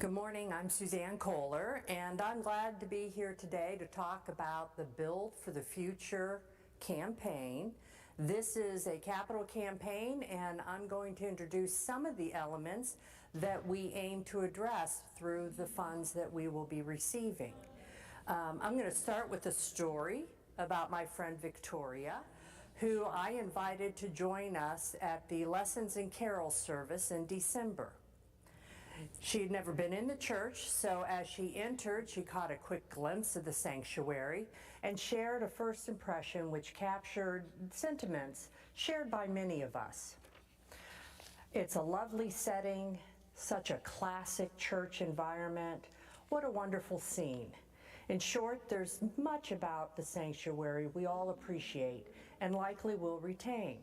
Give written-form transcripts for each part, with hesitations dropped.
Good morning, I'm Suzanne Kohler, and I'm glad to be here today to talk about the Build for the Future campaign. This is a capital campaign, and I'm going to introduce some of the elements that we aim to address through the funds that we will be receiving. I'm going to start with a story about my friend Victoria, who I invited to join us at the Lessons and Carols service in December. She had never been in the church, so as she entered, she caught a quick glimpse of the sanctuary and shared a first impression which captured sentiments shared by many of us. It's a lovely setting, such a classic church environment. What a wonderful scene. In short, there's much about the sanctuary we all appreciate and likely will retain.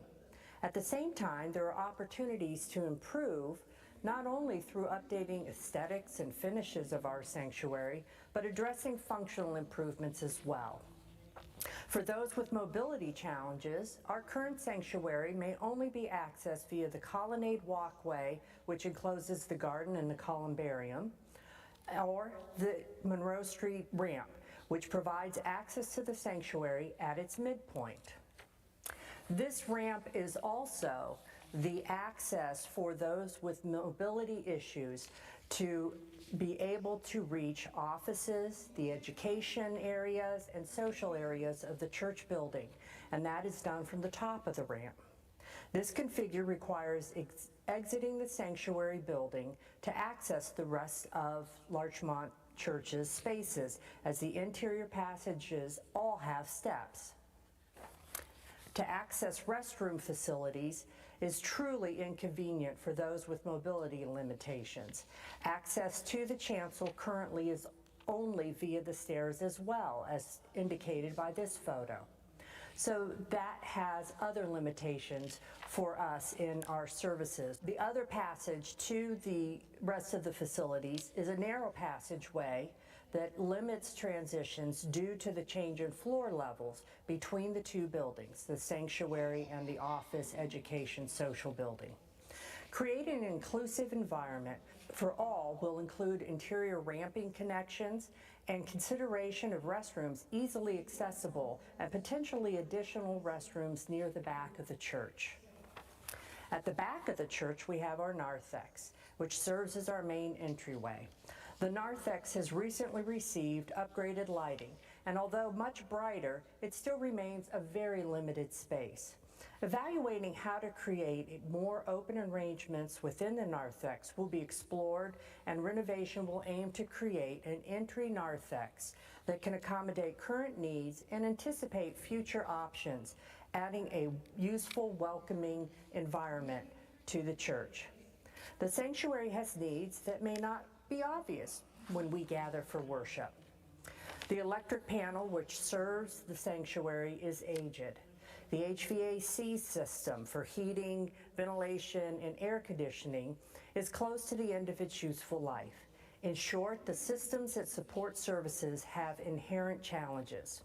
At the same time, there are opportunities to improve, not only through updating aesthetics and finishes of our sanctuary, but addressing functional improvements as well. For those with mobility challenges, our current sanctuary may only be accessed via the colonnade walkway, which encloses the garden and the columbarium, or the Monroe Street ramp, which provides access to the sanctuary at its midpoint. This ramp is also the access for those with mobility issues to be able to reach offices, the education areas, and social areas of the church building, and that is done from the top of the ramp. This configure requires exiting the sanctuary building to access the rest of Larchmont Church's spaces, as the interior passages all have steps. To access restroom facilities is truly inconvenient for those with mobility limitations. Access to the chancel currently is only via the stairs, as well as indicated by this photo. So that has other limitations for us in our services. The other passage to the rest of the facilities is a narrow passageway that limits transitions due to the change in floor levels between the two buildings, the sanctuary and the office, education, social building. Creating an inclusive environment for all will include interior ramping connections and consideration of restrooms easily accessible and potentially additional restrooms near the back of the church. At the back of the church, we have our narthex, which serves as our main entryway. The narthex has recently received upgraded lighting, and although much brighter, it still remains a very limited space. Evaluating how to create more open arrangements within the narthex will be explored, and renovation will aim to create an entry narthex that can accommodate current needs and anticipate future options, adding a useful, welcoming environment to the church. The sanctuary has needs that may not be obvious when we gather for worship. The electric panel which serves the sanctuary is aged. The HVAC system for heating, ventilation, and air conditioning is close to the end of its useful life. In short, the systems that support services have inherent challenges.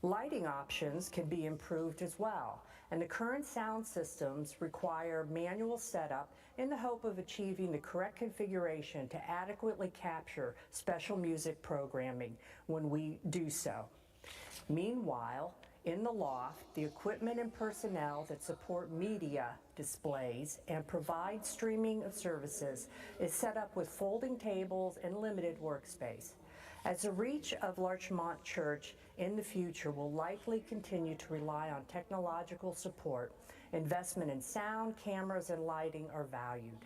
Lighting options can be improved as well, and the current sound systems require manual setup in the hope of achieving the correct configuration to adequately capture special music programming when we do so. Meanwhile, in the loft, the equipment and personnel that support media displays and provide streaming of services is set up with folding tables and limited workspace. As the reach of Larchmont Church in the future will likely continue to rely on technological support, investment in sound, cameras, and lighting are valued.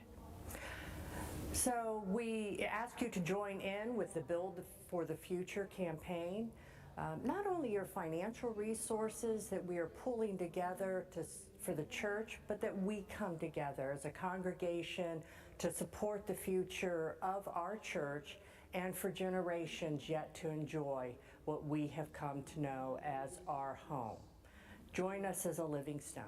So we ask you to join in with the Build for the Future campaign. Not only your financial resources that we are pulling together for the church, but that we come together as a congregation to support the future of our church and for generations yet to enjoy what we have come to know as our home. Join us as a living stone.